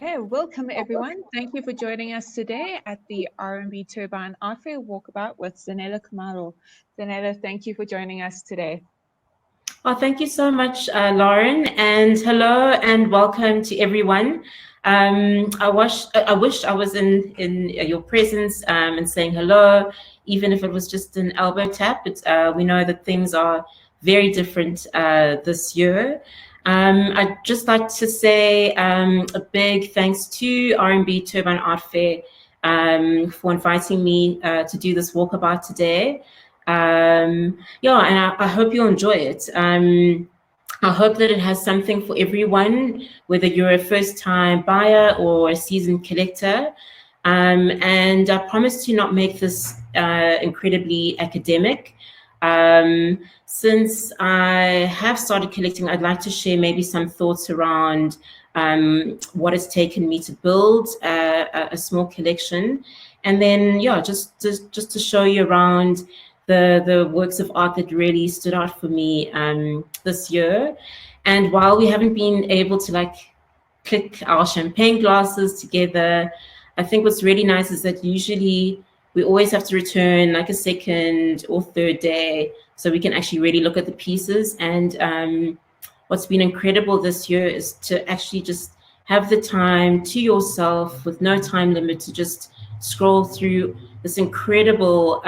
Okay, welcome everyone. Thank you for joining us today at the RMB Turbine Art Fair Walkabout with Zanele Kumalo. Zanele, thank you for joining us today. Well, thank you so much, Lauren, and hello and welcome to everyone. I wish I was in your presence and saying hello, even if it was just an elbow tap. We know that things are very different this year. I'd just like to say a big thanks to RMB Turbine Art Fair for inviting me to do this walkabout today. Yeah, and I hope you'll enjoy it. I hope that it has something for everyone, whether you're a first-time buyer or a seasoned collector. And I promise to not make this incredibly academic. Since I have started collecting, I'd like to share maybe some thoughts around what has taken me to build a small collection. And then, yeah, just to show you around the works of art that really stood out for me this year. And while we haven't been able to click our champagne glasses together, I think what's really nice is that usually we always have to return like a second or third day so we can actually really look at the pieces. And what's been incredible this year is to actually just have the time to yourself with no time limit to just scroll through this incredible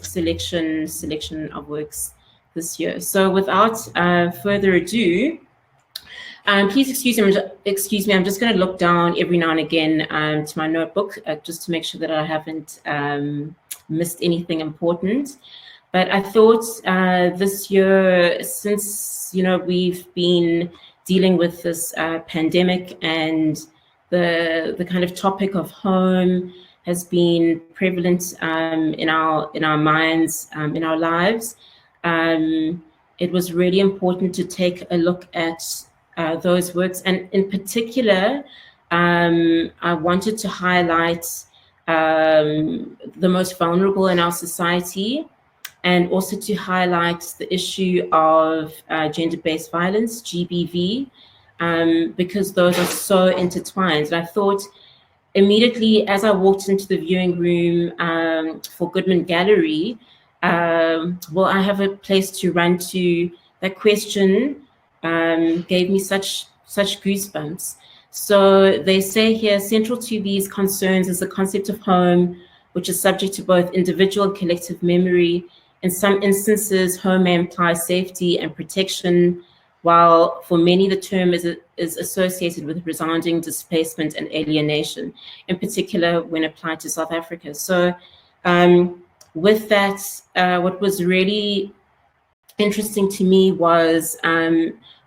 selection of works this year. So without further ado, please excuse me, I'm just going to look down every now and again to my notebook just to make sure that I haven't missed anything important. But I thought this year, since we've been dealing with this pandemic and the kind of topic of home has been prevalent in our minds, in our lives, it was really important to take a look at those works. And in particular, I wanted to highlight the most vulnerable in our society, and also to highlight the issue of gender-based violence, GBV, because those are so intertwined. And I thought immediately as I walked into the viewing room for Goodman Gallery, well, I have a place to run to. That question gave me such goosebumps. So they say here, central to these concerns is the concept of home, which is subject to both individual and collective memory. In some instances, home may imply safety and protection, while for many the term is associated with resounding displacement and alienation, in particular when applied to South Africa. So with that, what was really interesting to me was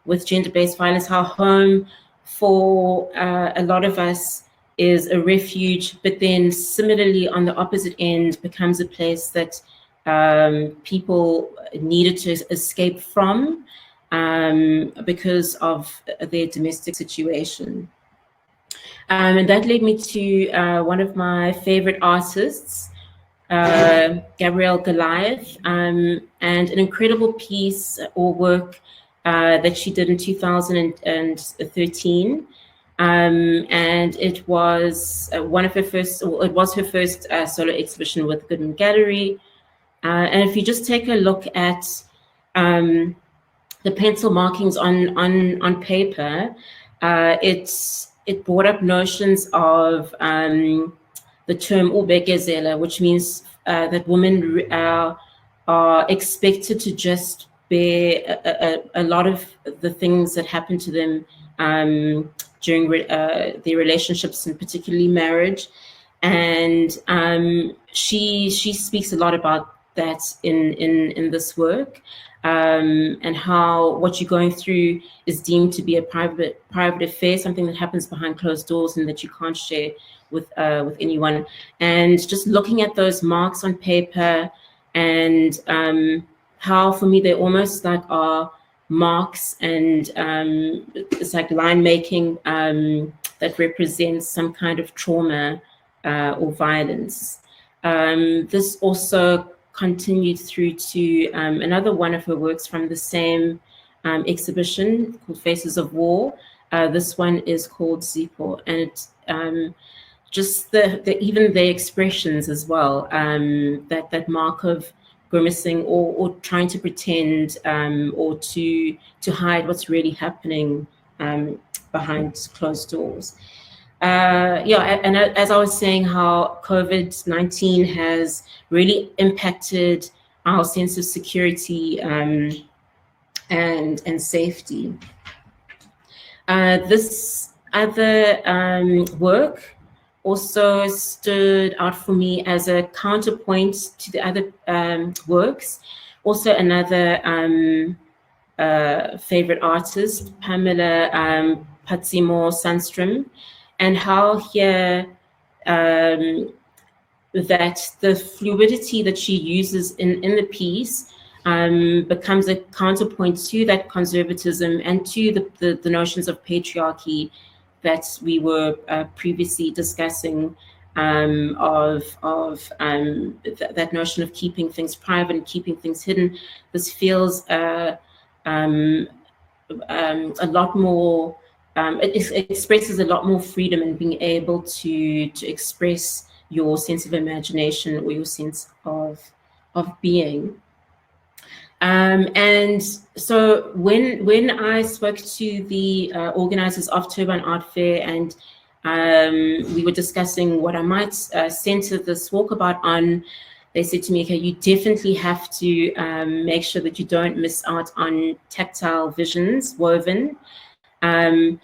with gender-based violence, how home for a lot of us is a refuge, but then similarly on the opposite end becomes a place that people needed to escape from because of their domestic situation. And that led me to one of my favorite artists, Gabrielle Goliath, and an incredible piece or work that she did in 2013. And it was it was her first solo exhibition with Goodman Gallery. And if you just take a look at the pencil markings on paper, it brought up notions of the term ubegezela, which means that women are expected to just bear a lot of the things that happen to them during their relationships, and particularly marriage. And she speaks a lot about that in this work, and how what you're going through is deemed to be a private affair, something that happens behind closed doors and that you can't share with anyone. And just looking at those marks on paper, and how for me they almost like are marks, and it's like line making that represents some kind of trauma or violence. This also continued through to another one of her works from the same exhibition called Faces of War, This one is called Zipo, and it, just even the expressions as well, that mark of grimacing or trying to pretend or to hide what's really happening behind closed doors. Yeah, and as I was saying, how COVID-19 has really impacted our sense of security and safety. This other work also stood out for me as a counterpoint to the other works. Also another favorite artist, Pamela Patsimo Sandstrom, and how here that the fluidity that she uses in the piece becomes a counterpoint to that conservatism and to the notions of patriarchy that we were previously discussing, that notion of keeping things private and keeping things hidden. This feels a lot more, it expresses a lot more freedom in being able to express your sense of imagination or your sense of being. And so when I spoke to the organizers of Turbine Art Fair, and we were discussing what I might center this walkabout on, they said to me, okay, you definitely have to make sure that you don't miss out on tactile visions woven. And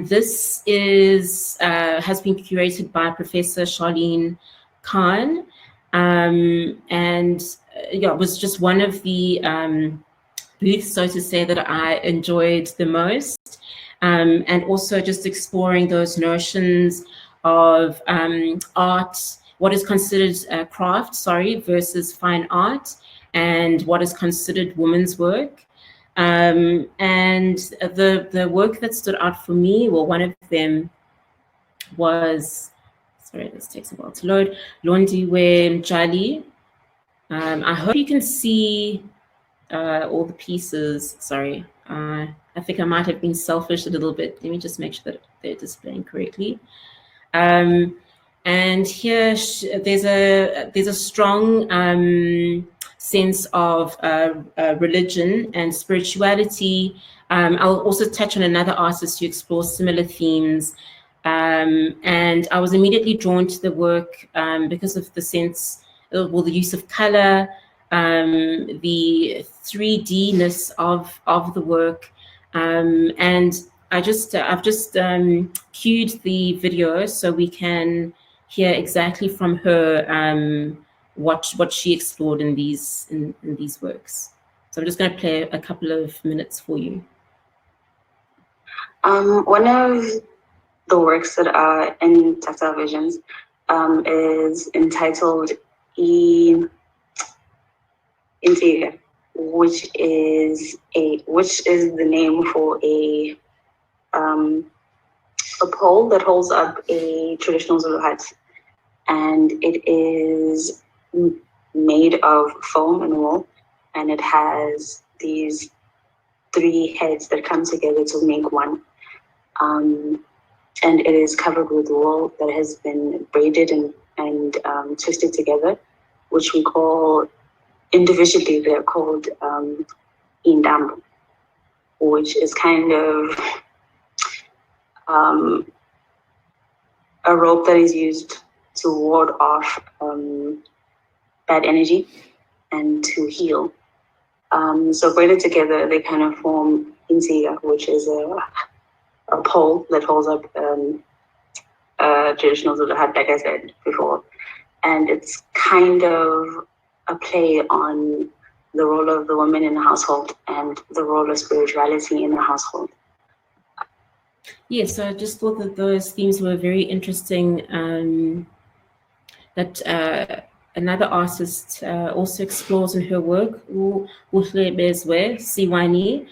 this is has been curated by Professor Charlene Khan, and yeah, it was just one of the booths, so to say, that I enjoyed the most, and also just exploring those notions of art, what is considered craft, versus fine art, and what is considered women's work. And the work that stood out for me, well, one of them was, sorry, this takes a while to load, Londiwe Mjali. I hope you can see all the pieces. Sorry, I think I might have been selfish a little bit. Let me just make sure that they're displaying correctly. And here there's a strong sense of religion and spirituality. I'll also touch on another artist who explores similar themes. And I was immediately drawn to the work because of the sense, well, the use of color, the 3D-ness of the work, and I've just cued the video so we can hear exactly from her what she explored in these works. So I'm just going to play a couple of minutes for you. One of the works that are in Tactile Visions is entitled Interior, which is the name for a pole that holds up a traditional Zulu hut, and it is made of foam and wool, and it has these 3 heads that come together to make one. And it is covered with wool that has been braided and twisted together, which we call, individually, they're called indambo, which is kind of a rope that is used to ward off bad energy and to heal. So braided together, they kind of form intiga, which is a pole that holds up traditional Zulu hut, like I said before. And it's kind of a play on the role of the woman in the household and the role of spirituality in the household. Yes, so I just thought that those themes were very interesting. That another artist also explores in her work, Uhle Bezwe Siwani,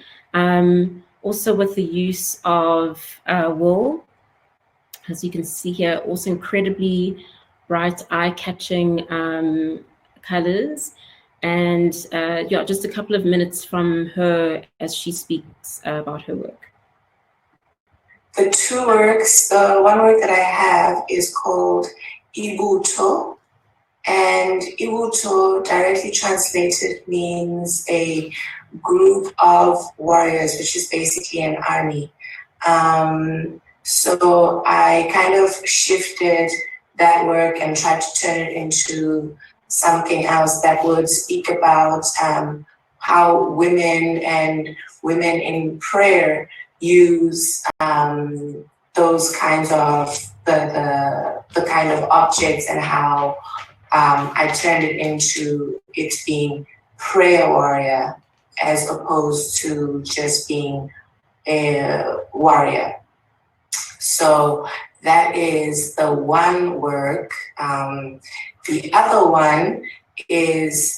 also with the use of wool, as you can see here, also incredibly bright, eye-catching colors. And yeah, just a couple of minutes from her as she speaks about her work. the two works, the one work that I have is called Ibuto, and Ibuto directly translated means a group of warriors, which is basically an army. So I kind of shifted that work and tried to turn it into something else that would speak about how women and women in prayer use those kinds of the kind of objects, and how I turned it into it being prayer warrior as opposed to just being a warrior. So that is the one work. The other one is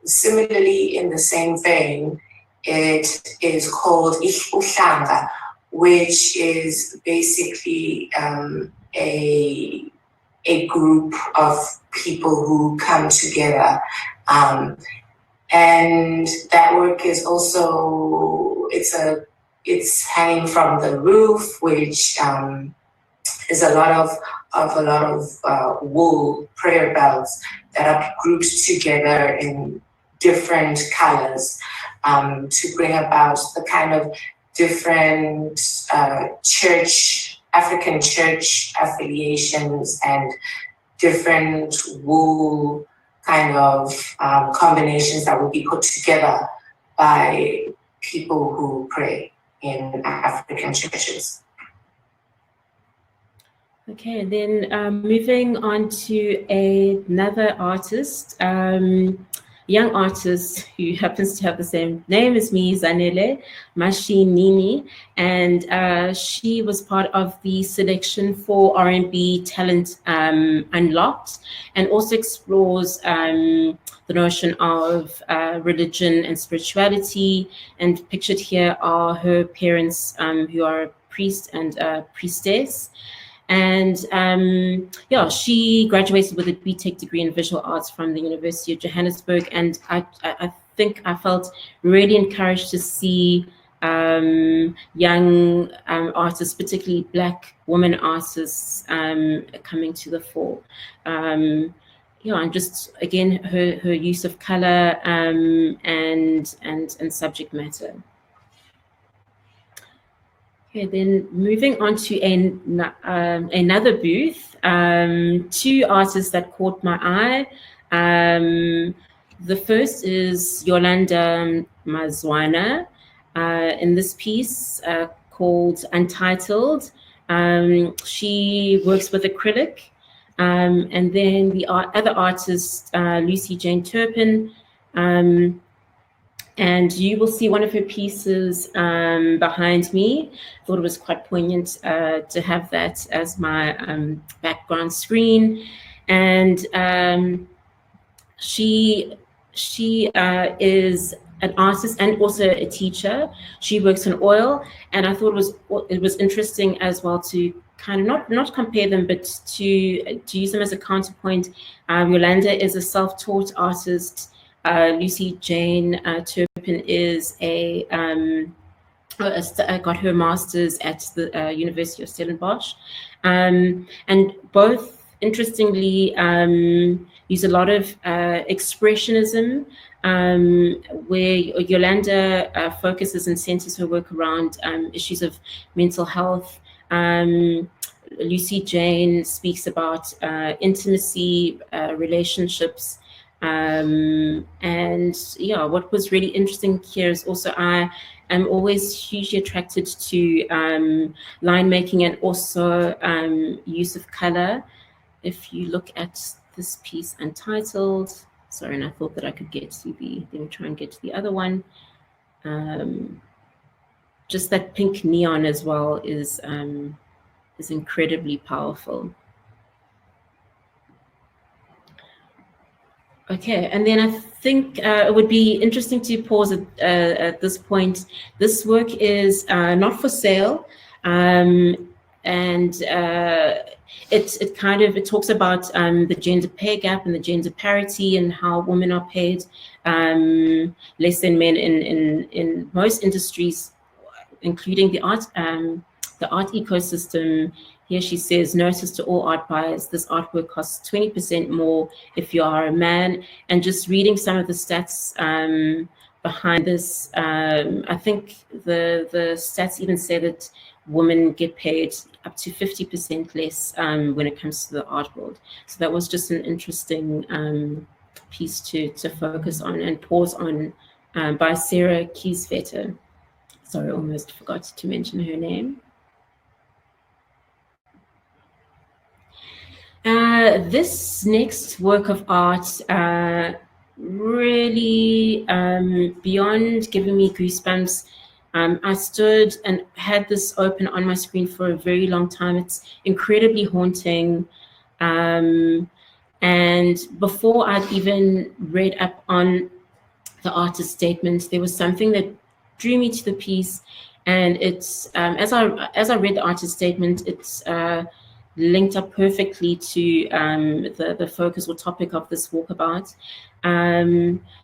similarly in the same vein. It is called Uhlanga, which is basically a group of people who come together. And that work is also, it's hanging from the roof, which is a lot of wool prayer belts that are grouped together in different colors to bring about the kind of different African church affiliations and different wool kind of combinations that will be put together by people who pray in African churches. Okay, then moving on to another artist, young artist who happens to have the same name as me, Zanele Kumalo, and she was part of the selection for RMB Talent Unlocked, and also explores the notion of religion and spirituality. And pictured here are her parents, who are a priest and a priestess. And yeah, she graduated with a BTech degree in visual arts from the University of Johannesburg. And I think I felt really encouraged to see young artists, particularly Black women artists, coming to the fore. Yeah, and just again her use of color and subject matter. Okay, then moving on to another booth, two artists that caught my eye. The first is Yolanda Mazwana in this piece called Untitled. She works with acrylic. And then the other artist, Lucy Jane Turpin, and you will see one of her pieces behind me. I thought it was quite poignant to have that as my background screen. And she is an artist and also a teacher. She works in oil, and I thought it was interesting as well to kind of not compare them, but to use them as a counterpoint. Yolanda is a self-taught artist. Lucy Jane Turpin is got her master's at the University of Stellenbosch, and both interestingly use a lot of expressionism, where Yolanda focuses and centers her work around issues of mental health. Lucy Jane speaks about intimacy, relationships. And yeah, what was really interesting here is also I am always hugely attracted to line making and also use of color. If you look at this piece Untitled, sorry, and I thought that I could get to let me try and get to the other one. Just that pink neon as well is incredibly powerful. Okay, and then I think it would be interesting to pause at this point. This work is not for sale, and it talks about the gender pay gap and the gender parity and how women are paid less than men in most industries, including the the art ecosystem. Here she says, notice to all art buyers, this artwork costs 20% more if you are a man. And just reading some of the stats behind this, I think the stats even say that women get paid up to 50% less when it comes to the art world. So that was just an interesting piece to focus on and pause on by Sarah Kiesvetter. Sorry, almost forgot to mention her name. This next work of art really, beyond giving me goosebumps, I stood and had this open on my screen for a very long time. It's incredibly haunting. And before I'd even read up on the artist statement, there was something that drew me to the piece. And it's, as I read the artist statement, it's linked up perfectly to the focus or topic of this walkabout.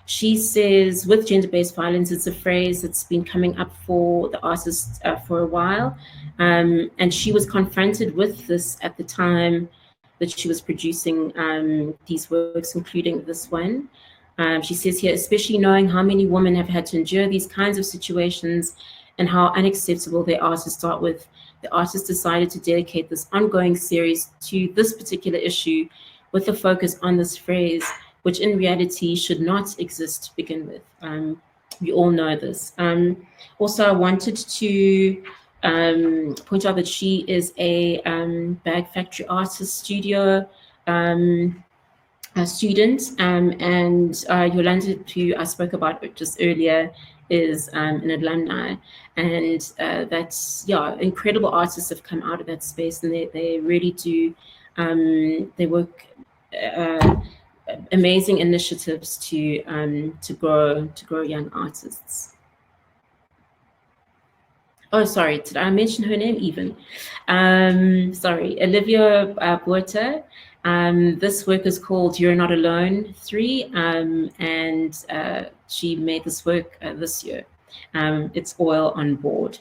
She says, with gender-based violence, it's a phrase that's been coming up for the artist for a while. And she was confronted with this at the time that she was producing these works, including this one. She says here, especially knowing how many women have had to endure these kinds of situations and how unacceptable they are to start with, the artist decided to dedicate this ongoing series to this particular issue with a focus on this phrase, which in reality should not exist to begin with. We all know this. Also, I wanted to point out that she is a Bag Factory Artist Studio student, and Yolanda, who I spoke about just earlier, is an alumni, and that's, yeah, incredible artists have come out of that space, and they really do, they work amazing initiatives to grow young artists. Oh, sorry, did I mention her name even? Sorry, Olivia Buerta. This work is called You're Not Alone 3, and she made this work this year. It's Oil on Board.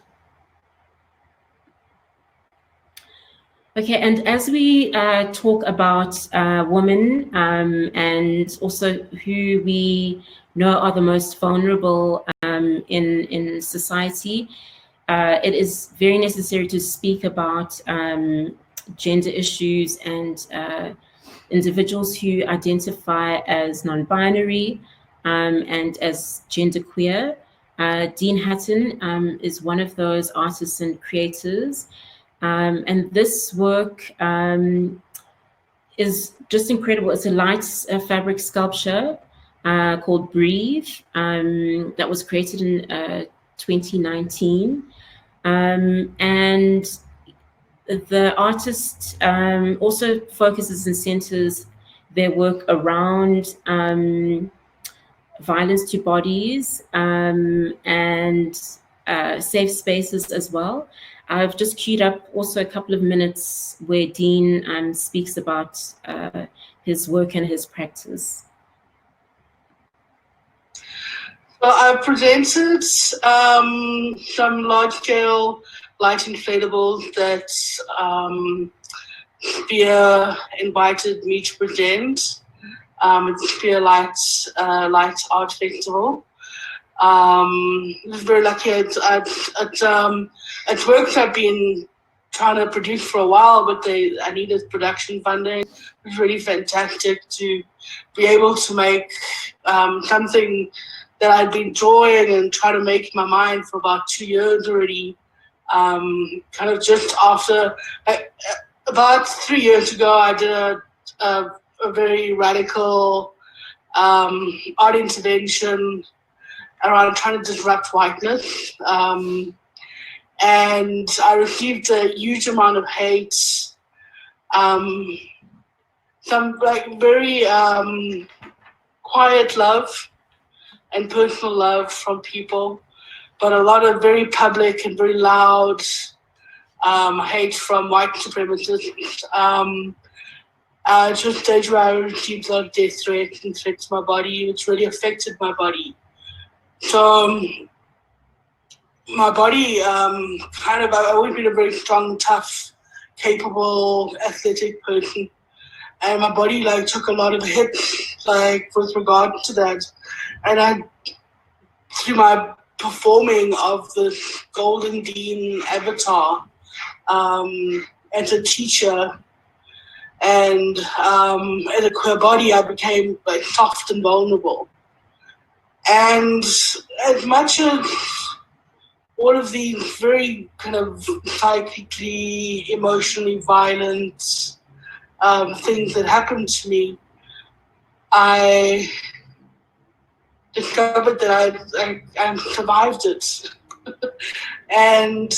Okay, and as we talk about women and also who we know are the most vulnerable in society, it is very necessary to speak about gender issues and individuals who identify as non-binary and as genderqueer. Dean Hatton is one of those artists and creators. And this work is just incredible. It's a light fabric sculpture called Breathe that was created in 2019. And the artist also focuses and centers their work around violence to bodies and safe spaces as well. I've just queued up also a couple of minutes where Dean speaks about his work and his practice. Well, I presented some large-scale light inflatables that Spear invited me to present. It's Spear Light Art Festival. I was very lucky. It's works I've been trying to produce for a while, but I needed production funding. It was really fantastic to be able to make something that I'd been drawing and trying to make in my mind for about 2 years already. Kind of just after, about 3 years ago, I did a very radical art intervention around trying to disrupt whiteness. And I received a huge amount of hate, some like very quiet love and personal love from people, but a lot of very public and very loud hate from white supremacists. To a stage where I received a lot of death threats and threats to my body, which really affected my body. So my body I've always been a very strong, tough, capable, athletic person, and my body took a lot of hits with regard to that, and through my performing of the Golden Dean avatar as a teacher and as a queer body, I became soft and vulnerable. And as much as all of these very kind of psychically, emotionally violent things that happened to me, I discovered that I survived it. And,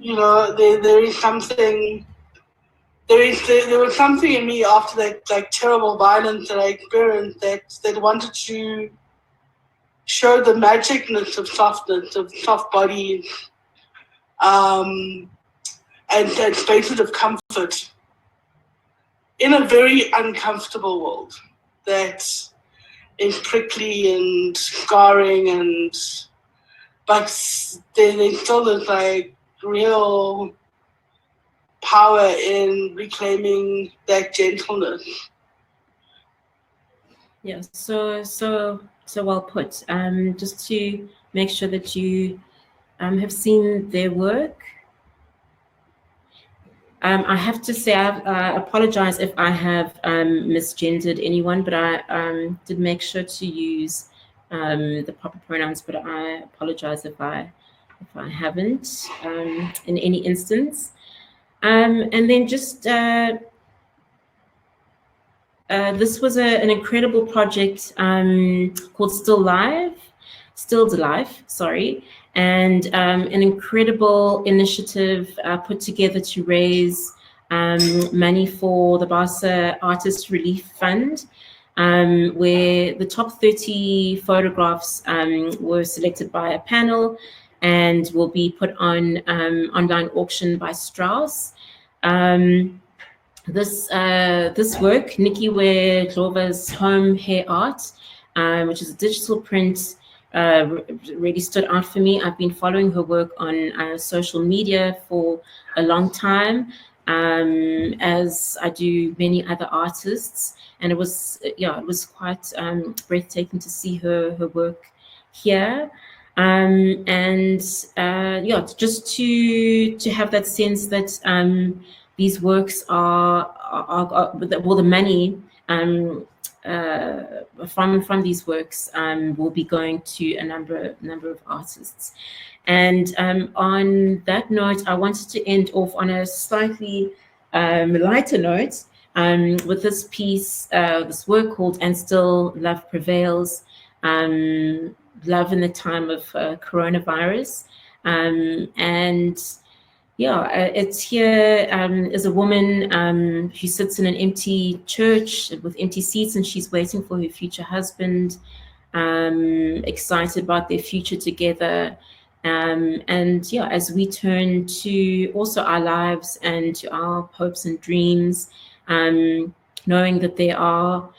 there is something, there was something in me after that terrible violence that I experienced that wanted to show the magicness of softness, of soft bodies, and spaces of comfort in a very uncomfortable world that is prickly and scarring, but there's still this real power in reclaiming that gentleness. Yeah, so well put. Just to make sure that you have seen their work. I have to say, I apologize if I have misgendered anyone, but I did make sure to use the proper pronouns, but I apologize if I haven't in any instance. And then just this was an incredible project called Still Alive, sorry, and an incredible initiative put together to raise money for the Basa Artist Relief Fund, where the top 30 photographs were selected by a panel and will be put on online auction by Strauss. This work, Nikiwe Glover's home hair art, which is a digital print, really stood out for me. I've been following her work on social media for a long time, as I do many other artists, and it was quite breathtaking to see her work here. Just to have that sense that these works are the money from these works will be going to a number of artists. And on that note, I wanted to end off on a slightly lighter note with this piece, this work called "And Still Love Prevails." Love in the time of coronavirus, and yeah, it's here is a woman who sits in an empty church with empty seats, and she's waiting for her future husband, excited about their future together. And yeah, as we turn to also our lives and to our hopes and dreams, knowing that there are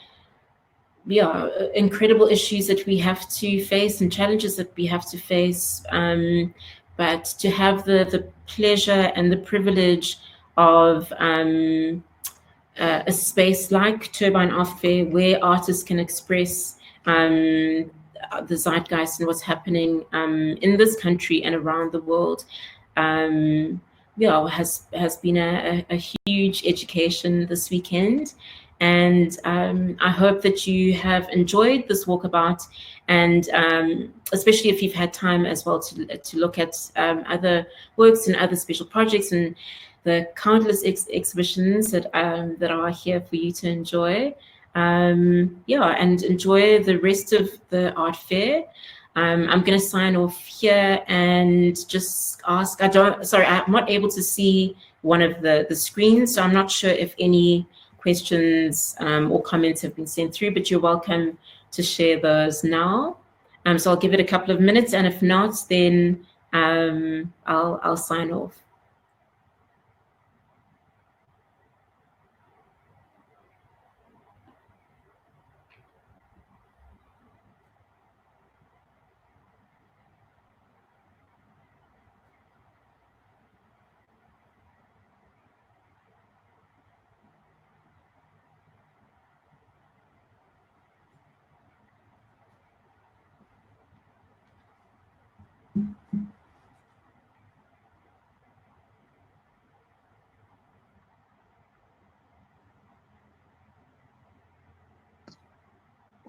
incredible issues that we have to face and challenges that we have to face, but to have the pleasure and the privilege of a space like Turbine Art Fair, where artists can express the zeitgeist and what's happening in this country and around the world, has been a huge education this weekend. And I hope that you have enjoyed this walkabout, and especially if you've had time as well to look at other works and other special projects and the countless exhibitions that are here for you to enjoy. And enjoy the rest of the art fair. I'm going to sign off here and just ask. I'm not able to see one of the screens, so I'm not sure if any questions or comments have been sent through, but you're welcome to share those now. So I'll give it a couple of minutes, and if not, then I'll sign off.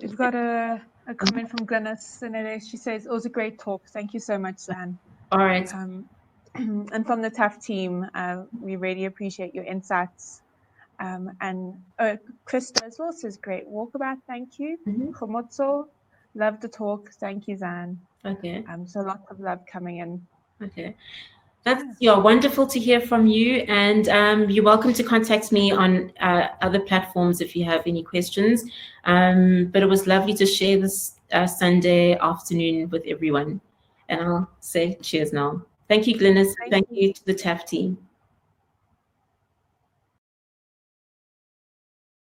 We've got a comment from Glynis Zanele. She says, it was a great talk. Thank you so much, Zan. All right. And from the TAF team, we really appreciate your insights. And Krista as well says, great walkabout. Thank you. Khomotso, love the talk. Thank you, Zan. Okay. So lots of love coming in. Okay. That's wonderful to hear from you, and you're welcome to contact me on other platforms if you have any questions. But it was lovely to share this Sunday afternoon with everyone, and I'll say cheers now. Thank you, Glynis. Thank you to the TAF team.